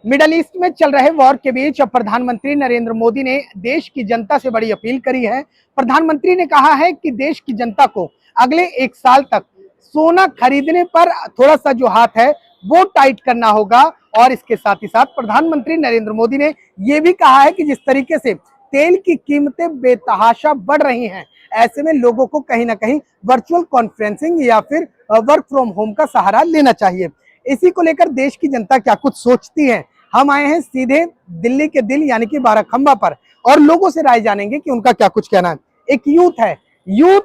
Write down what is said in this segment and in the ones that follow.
Middle east में चल रहे वॉर के बीच अब प्रधानमंत्री नरेंद्र मोदी ने देश की जनता से बड़ी अपील करी है। प्रधानमंत्री ने कहा है कि देश की जनता को अगले 1 साल तक सोना खरीदने पर थोड़ा सा जो हाथ है वो टाइट करना होगा। और इसके साथ ही साथ प्रधानमंत्री नरेंद्र मोदी ने यह भी कहा है कि जिस तरीके से तेल की कीमतें बेतहाशा बढ़ रही हैं, ऐसे में लोगों को कहीं ना कहीं वर्चुअल कॉन्फ्रेंसिंग या फिर वर्क फ्रॉम होम का सहारा लेना चाहिए। इसी को लेकर देश की जनता क्या कुछ सोचती है, हम आए हैं सीधे दिल्ली के दिल यानी कि बाराखंबा पर और लोगों से राय जानेंगे कि उनका क्या कुछ कहना है। एक यूथ है, यूथ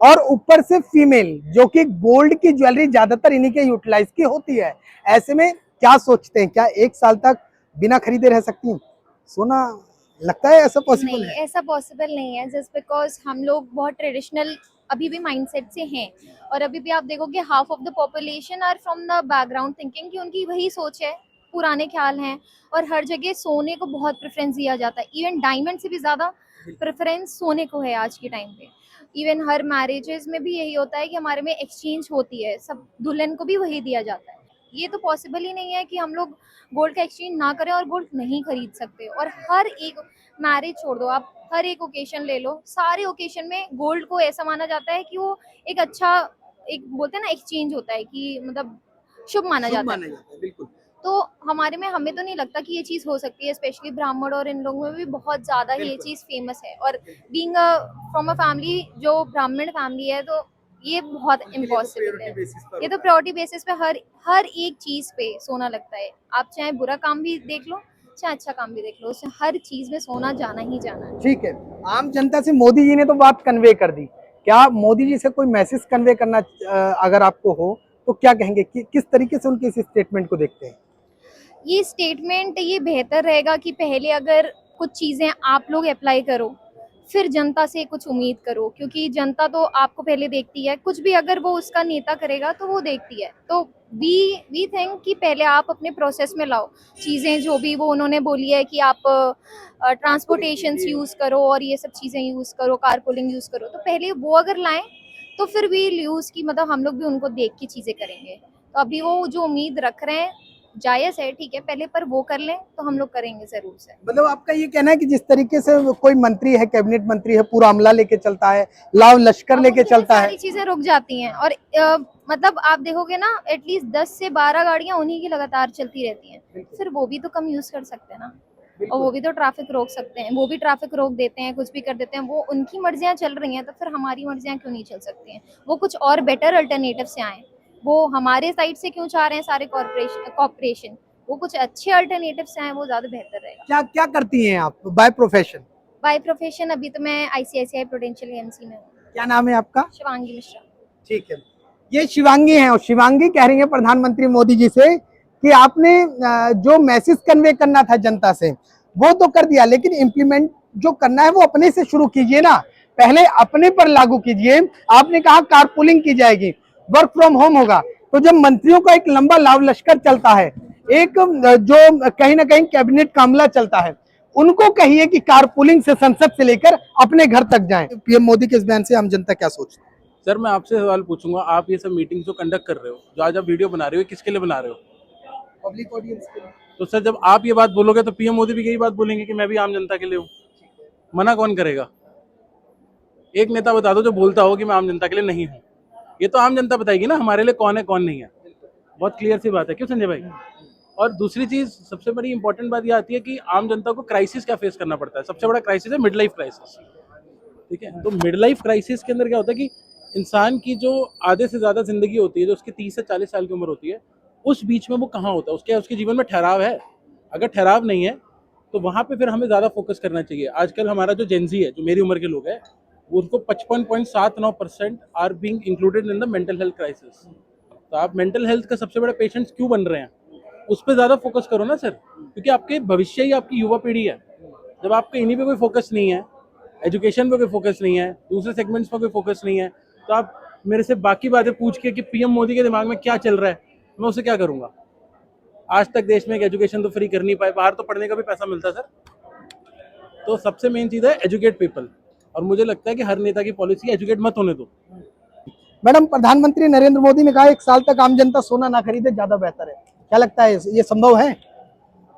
और ऊपर से फीमेल, जो कि गोल्ड की ज्वेलरी ज्यादातर इन्हीं के यूटिलाइज की होती है। ऐसे में क्या सोचते हैं, क्या 1 साल तक बिना खरीदे रह सकती हैं सोना? लगता है ऐसा पॉसिबल नहीं, है? ऐसा पॉसिबल नहीं है। जस्ट बिकॉज हम लोग बहुत ट्रेडिशनल अभी भी माइंडसेट से हैं, और अभी भी आप देखोगे half of the population are from the background thinking कि उनकी वही सोच है, पुराने ख्याल हैं। और हर जगह सोने को बहुत प्रेफरेंस दिया जाता है, इवन डायमंड से भी ज़्यादा प्रेफरेंस सोने को है आज के टाइम पे। इवन हर मैरिजेस में भी यही होता है कि हमारे में एक्सचेंज होती है, सब दुल्हन को भी वही दिया जाता है। ये तो पॉसिबल ही नहीं है कि हम लोग गोल्ड का एक्सचेंज ना करें और गोल्ड नहीं खरीद सकते। और हर एक मैरिज छोड़ दो, आप हर एक ओकेशन ले लो, सारे ओकेशन में गोल्ड को ऐसा माना जाता है कि वो एक अच्छा, एक बोलते हैं ना एक्सचेंज होता है कि मतलब शुभ माना शुभ जाता माना है। जाता है, बिल्कुल। तो हमारे में हमें तो नहीं लगता कि ये चीज़ हो सकती है, स्पेशली ब्राह्मण और इन लोगों में भी बहुत ज़्यादा ही ये चीज़ फेमस है। और बीइंग फ्रॉम अ फैमिली जो ब्राह्मण फैमिली है, तो ये बहुत इम्पॉसिबल है। ये तो प्रायोरिटी बेसिस पे हर हर एक चीज़ पे सोना लगता है। आप चाहे बुरा काम भी देख लो, चाहे अच्छा काम भी देख लो, उससे हर चीज़ में सोना जाना ही जाना है। ठीक है, आम जनता से मोदी जी ने तो बात कन्वे कर दी। क्या मोदी जी से कोई मैसेज कन्वे करना अगर आपको हो तो क्या कहेंगे कि किस तरीके से उनके इस स्टेटमेंट को देखते हैं? ये स्टेटमेंट ये बेहतर रहेगा कि पहले अगर कुछ चीज़ें आप लोग अप्लाई करो, फिर जनता से कुछ उम्मीद करो, क्योंकि जनता तो आपको पहले देखती है। कुछ भी अगर वो उसका नेता करेगा तो वो देखती है। तो वी थिंक कि पहले आप अपने प्रोसेस में लाओ चीज़ें, जो भी वो उन्होंने बोली है कि आप ट्रांसपोर्टेशन यूज़ करो और ये सब चीज़ें यूज़ करो, कारपूलिंग यूज़ करो, तो पहले वो अगर लाएं तो फिर वी यूज़ की मतलब हम लोग भी उनको देख के चीज़ें करेंगे। तो अभी वो जो उम्मीद रख रहे हैं जायज़ है, ठीक है, पहले पर वो कर लें तो हम लोग करेंगे ज़रूर से। मतलब आपका ये कहना है कि जिस तरीके से कोई मंत्री है, कैबिनेट मंत्री है, पूरा अमला लेके चलता है, लाव लश्कर अब लेके उनकी चलता है। सारी चीज़ें रुक जाती हैं। और मतलब आप देखोगे ना, एटलीस्ट 10 से 12 गाड़ियाँ उन्हीं की लगातार चलती रहती हैं। फिर वो भी तो कम यूज़ कर सकते हैं ना, और वो भी तो ट्रैफिक रोक सकते हैं। वो भी ट्रैफिक रोक देते हैं, कुछ भी कर देते हैं। वो उनकी मर्जियाँ चल रही हैं, तो फिर हमारी मर्जियाँ क्यों नहीं चल सकती हैं? वो कुछ और बेटर अल्टरनेटिव से आएँ। वो हमारे साइड से क्यों चाह रहे हैं सारे कॉर्पोरेशन? वो कुछ अच्छे अल्टरनेटिव से आएँ, वो ज़्यादा बेहतर रहेगा। क्या क्या करती हैं आप बाय प्रोफेशन? बाय प्रोफेशन अभी तो मैं आईसीआईसीआई प्रूडेंशियल एएमसी में हूँ। क्या नाम है आपका? शिवांगी मिश्रा। ठीक है, ये शिवांगी हैं और शिवांगी कह रही है प्रधानमंत्री मोदी जी से कि आपने जो मैसेज कन्वे करना था जनता से वो तो कर दिया, लेकिन इम्प्लीमेंट जो करना है वो अपने से शुरू कीजिए ना, पहले अपने पर लागू कीजिए। आपने कहा कारपूलिंग की जाएगी, वर्क फ्रॉम होम होगा, तो जब मंत्रियों का एक लंबा लाव लश्कर चलता है, एक जो कहीं ना कहीं कैबिनेट का अमला चलता है, उनको कहिए कि कारपूलिंग से संसद से लेकर अपने घर तक जाएं। पीएम मोदी के इस बयान से आम जनता क्या सोचती है? सर मैं आपसे सवाल पूछूंगा, आप ये सब मीटिंग जो कंडक्ट कर रहे हो, जो आज आप वीडियो बना रहे हो, किसके लिए बना रहे हो? पब्लिक ऑडियंस के लिए। तो सर जब आप ये बात बोलोगे तो पीएम मोदी भी यही बात बोलेंगे कि मैं भी आम जनता के लिए हूँ। मना कौन करेगा? एक नेता बता दो जो बोलता हो कि मैं आम जनता के लिए नहीं हूँ। ये तो आम जनता बताएगी ना हमारे लिए कौन है कौन नहीं है। बहुत क्लियर सी बात है, क्यों संजय भाई? और दूसरी चीज, सबसे बड़ी इंपॉर्टेंट बात ये आती है कि आम जनता को क्राइसिस क्या फेस करना पड़ता है। सबसे बड़ा क्राइसिस है मिड लाइफ क्राइसिस। ठीक है, तो मिड लाइफ क्राइसिस के अंदर क्या होता है कि इंसान की जो आधे से ज्यादा जिंदगी होती है, जो उसकी 30 से 40 साल की उम्र होती है, उस बीच में वो कहाँ होता है, उसके जीवन में ठहराव है? अगर ठहराव नहीं है तो वहां पे फिर हमें ज्यादा फोकस करना चाहिए। आजकल हमारा जो जेनजी है, जो मेरी उम्र के लोग हैं, उनको 55.79% are being included in the mental health crisis. तो आप मेंटल हेल्थ का सबसे बड़े पेशेंट्स क्यों बन रहे हैं? उस पर ज्यादा फोकस करो ना सर, क्योंकि आपके भविष्य ही आपकी युवा पीढ़ी है। जब आपका इन्हीं पे कोई फोकस नहीं है, एजुकेशन पे कोई फोकस नहीं है, दूसरे सेगमेंट्स पे कोई फोकस नहीं है, तो आप मेरे से बाकी बातें पूछ के कि पीएम मोदी के दिमाग में क्या चल रहा है, मैं उसे क्या करूंगा? आज तक देश में एक एजुकेशन तो फ्री कर नहीं पाए, बाहर तो पढ़ने का भी पैसा मिलता है सर। तो सबसे मेन चीज है एजुकेट पीपल, और मुझे लगता है कि हर नेता की पॉलिसी एजुकेट मत होने दो। मैडम, प्रधानमंत्री नरेंद्र मोदी ने कहा 1 साल तक आम जनता सोना ना खरीदे, ज्यादा बेहतर है, क्या लगता है ये संभव है?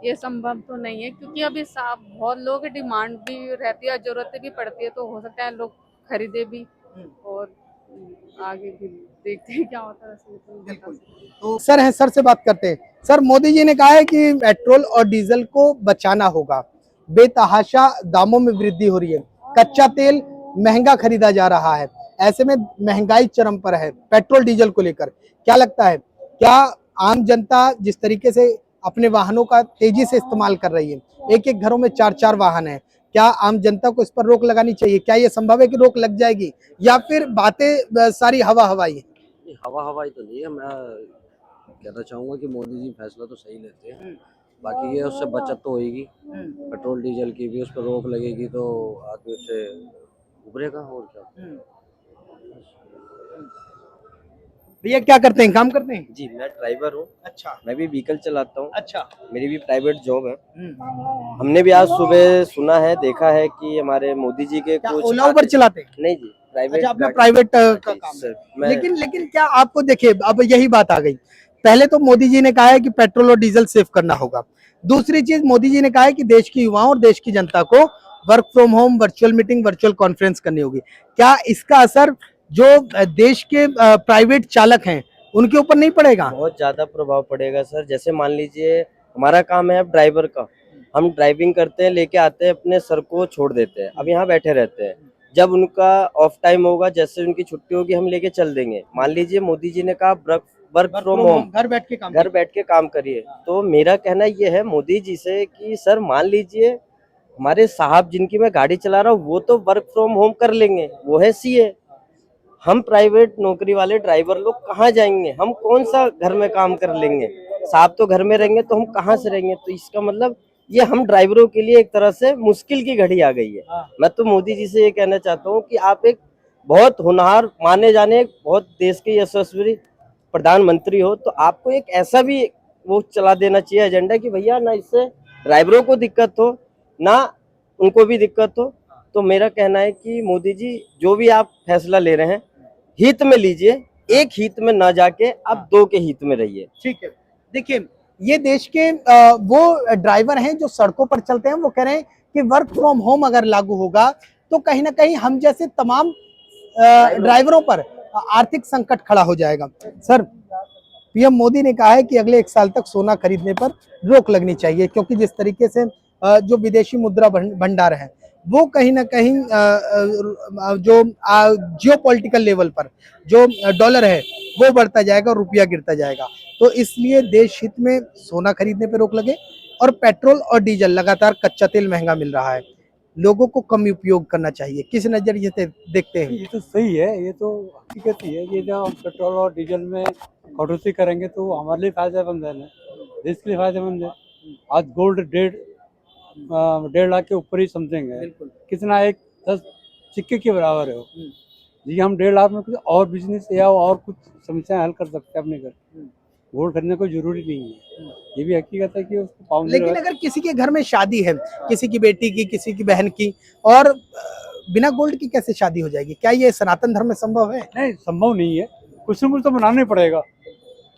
ये संभव तो नहीं है, क्योंकि अभी साफ बहुत लोगों की डिमांड भी रहती है, जरूरतें भी पड़ती है, तो हो सकता है लोग खरीदे भी। और आगे भी देखते हैं क्या होता है, वैसे तो नहीं बता सकते। तो सर है, सर से बात करते हैं। सर, मोदी जी ने कहा है कि पेट्रोल और डीजल को बचाना होगा, बेतहाशा दामों में वृद्धि हो रही है, कच्चा तेल महंगा खरीदा जा रहा है, ऐसे में महंगाई चरम पर है पेट्रोल डीजल को लेकर। क्या लगता है, क्या आम जनता जिस तरीके से अपने वाहनों का तेजी से इस्तेमाल कर रही है, एक एक घरों में 4-4 वाहन है, क्या आम जनता को इस पर रोक लगानी चाहिए? क्या ये संभव है कि रोक लग जाएगी, या फिर बातें सारी हवा हवाई है? नहीं, हवा हवाई तो नहीं है। मैं कहना चाहूँगा कि मोदी जी फैसला तो सही लेते हैं। बाकी ये उससे बचत तो होगी, पेट्रोल डीजल की भी उस पर रोक लगेगी तो आदमी उससे उभरेगा। और क्या। भैया क्या करते हैं, काम करते हैं? जी, मैं ड्राइवर हूँ। अच्छा। मैं भी व्हीकल चलाता हूँ। अच्छा। मेरी भी प्राइवेट जॉब है। हमने भी आज सुबह सुना है, देखा है कि हमारे मोदी जी के क्या कुछ ओला उबर चलाते हैं? नहीं जी, प्राइवेट। अच्छा, अपना प्राइवेट का काम है। सर, मैं लेकिन क्या आपको, देखिए अब यही बात आ गई। पहले तो मोदी जी ने कहा है कि पेट्रोल और डीजल सेव करना होगा। दूसरी चीज, मोदी जी ने कहा है कि देश की युवाओं और देश की जनता को work from home, virtual meeting, virtual conference करनी होगी। क्या इसका असर जो देश के प्राइवेट चालक हैं उनके ऊपर नहीं पड़ेगा? बहुत ज्यादा प्रभाव पड़ेगा सर। जैसे मान लीजिए हमारा काम है अब ड्राइवर का, हम ड्राइविंग करते हैं, लेके आते हैं, अपने सर को छोड़ देते हैं, अब यहाँ बैठे रहते हैं। जब उनका ऑफ टाइम होगा, जैसे उनकी छुट्टी होगी, हम लेके चल देंगे। मान लीजिए मोदी जी ने कहा वर्क फ्रॉम होम, घर बैठ के काम करिए। तो मेरा कहना ये है मोदी जी से कि सर मान लीजिए हमारे साहब जिनकी मैं गाड़ी चला रहा हूँ वो तो वर्क फ्रॉम होम कर लेंगे, वो है सीए। हम प्राइवेट नौकरी वाले ड्राइवर लोग कहाँ जाएंगे? हम कौन सा घर में काम कर लेंगे? साहब तो घर में रहेंगे तो हम कहाँ से रहेंगे? तो इसका मतलब ये हम ड्राइवरों के लिए एक तरह से मुश्किल की घड़ी आ गई है। मैं तो मोदी जी से ये कहना चाहता हूँ कि आप एक बहुत होनहार माने जाने, बहुत देश के यशस्वी प्रधानमंत्री हो, तो आपको एक ऐसा भी वो चला देना चाहिए एजेंडा कि भैया ना इससे ड्राइवरों को दिक्कत हो, ना उनको भी दिक्कत हो। तो मेरा कहना है कि मोदी जी जो भी आप फैसला ले रहे हैं हित में लीजिए, एक हित में ना जाके आप दो के हित में रहिए। ठीक है। देखिए, ये देश के वो ड्राइवर हैं जो सड़कों पर चलते हैं, वो कह रहे हैं कि वर्क फ्रॉम होम अगर लागू होगा तो कहीं ना कहीं हम जैसे तमाम ड्राइवरों पर आर्थिक संकट खड़ा हो जाएगा। सर, पीएम मोदी ने कहा है कि अगले 1 साल तक सोना खरीदने पर रोक लगनी चाहिए, क्योंकि जिस तरीके से जो विदेशी मुद्रा भंडार है वो कहीं ना कहीं जो जियो पॉलिटिकल लेवल पर जो डॉलर है वो बढ़ता जाएगा और रुपया गिरता जाएगा। तो इसलिए देश हित में सोना खरीदने पर रोक लगे, और पेट्रोल और डीजल, लगातार कच्चा तेल महंगा मिल रहा है, लोगों को कम उपयोग करना चाहिए। किस नजरिए से देखते हैं? ये तो सही है, ये तो हकीकत ही है। ये जो हम पेट्रोल और डीजल में कटौती करेंगे तो हमारे लिए फायदेमंद है ना, देश के लिए फायदेमंद है। आज गोल्ड 1.5 लाख के ऊपर ही समथिंग है। कितना, एक 10 सिक्के के बराबर है वो। जी, हम 1.5 लाख में कुछ और बिजनेस या और कुछ समस्याएं हल कर सकते हैं अपने घर। गोल्ड खरीदने कोई जरूरी नहीं है, ये भी हकीकत है कि उसको पाउंड। लेकिन अगर किसी के घर में शादी है, किसी की बेटी की, किसी की बहन की, और बिना गोल्ड की कैसे शादी हो जाएगी? क्या ये सनातन धर्म में संभव है? नहीं, संभव नहीं है। कुछ न कुछ तो बनाना ही पड़ेगा।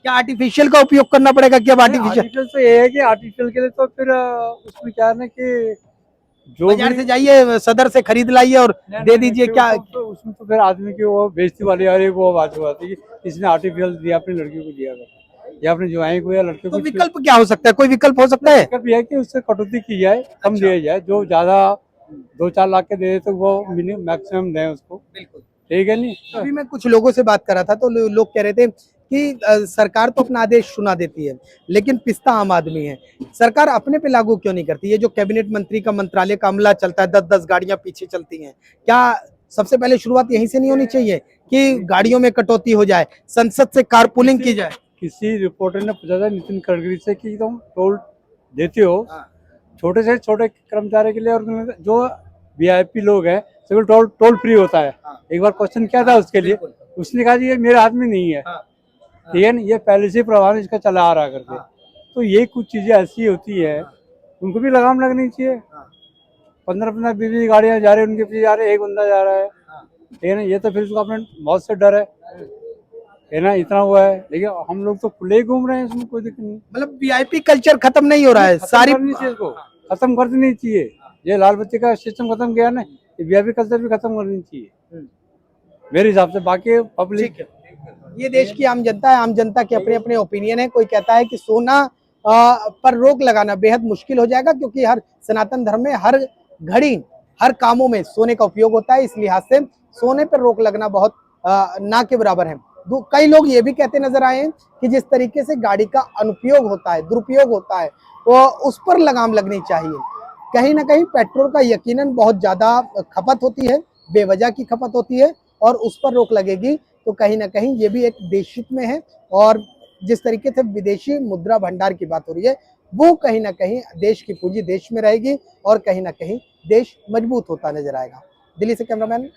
क्या आर्टिफिशियल का उपयोग करना पड़ेगा? क्या आर्टिफिशियल? आर्टिफिशियल तो ये है कि आर्टिफिशियल के लिए तो फिर उसमें क्या है ना कि जो बाजार भी से जाइए, सदर से खरीद लाइए और दे दीजिए। फिर क्या तो उसमें तो फिर आदमी की वो बेइज्जती वाली और एक वो बात हो जाती है कि इसने आर्टिफिशियल दिया अपनी लड़की को, दिया या अपने ज्वाइं को या लड़के तो को। विकल्प क्या हो सकता है? कोई विकल्प हो सकता है? विकल्प यह है कि उससे कटौती की जाए, कम दिया जाए। जो ज्यादा 2-4 लाख के दे तो वो मिनिमम मैक्सिमम दें उसको। बिल्कुल। ठीक है नहीं? अभी मैं कुछ लोगों से बात कर रहा था तो लोग कह रहे थे कि सरकार तो अपना आदेश सुना देती है, लेकिन पिस्ता आम आदमी है। सरकार अपने पे लागू क्यों नहीं करती? ये जो कैबिनेट मंत्री का मंत्रालय का अमला चलता है, 10-10 गाड़ियां पीछे चलती हैं, क्या सबसे पहले शुरुआत यहीं से नहीं होनी चाहिए कि गाड़ियों में कटौती हो जाए, संसद से कारपूलिंग की जाए? किसी रिपोर्टर ने पूछा था नितिन गडकरी से कि तुम टोल देते हो छोटे से छोटे कर्मचारी के लिए, और जो वीआईपी लोग हैं सभी टोल फ्री होता है। एक बार क्वेश्चन किया था उसके लिए, उसने कहा जी ये मेरे हाथ में नहीं है। ठीक है, ये पहले से प्रभाव इसका चला आ रहा करके। तो ये कुछ चीजें ऐसी होती है, उनको भी लगाम लगनी चाहिए। 15-15, 20 गाड़ियां जा रही है, उनके पीछे जा रहे, एक बंदा जा रहा है। ठीक है ना, ये तो फिर उसको अपने मौत से डर है। है ना, इतना हुआ है, लेकिन हम लोग तो खुले ही घूम रहे हैं, इसमें कोई दिक्कत नहीं। मतलब वीआईपी कल्चर खत्म नहीं हो रहा है, खत्म सारी करनी चाहिए इसको, खत्म कर देनी चाहिए। ये लाल बत्ती का सिस्टम खत्म किया ना, ये वीआईपी कल्चर भी खत्म करनी चाहिए मेरे हिसाब से। बाकी पब्लिक, ठीक है। ये देश की आम जनता है, आम जनता के अपने अपने ओपिनियन है। कोई कहता है कि सोना पर रोक लगाना बेहद मुश्किल हो जाएगा, क्योंकि हर सनातन धर्म में हर घड़ी हर कामों में सोने का उपयोग होता है, इस लिहाज से सोने पर रोक लगना बहुत ना के बराबर है। कई लोग ये भी कहते नजर आए हैं कि जिस तरीके से गाड़ी का अनुपयोग होता है, दुरुपयोग होता है, वो उस पर लगाम लगनी चाहिए। कहीं ना कहीं पेट्रोल का यकीनन बहुत ज्यादा खपत होती है, बेवजह की खपत होती है, और उस पर रोक लगेगी तो कहीं ना कहीं ये भी एक देश हित में है। और जिस तरीके से विदेशी मुद्रा भंडार की बात हो रही है, वो कहीं ना कहीं देश की पूंजी देश में रहेगी और कहीं ना कहीं देश मजबूत होता नजर आएगा। दिल्ली से कैमरामैन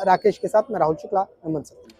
राकेश के साथ मैं राहुल शुक्ला, नमन सर।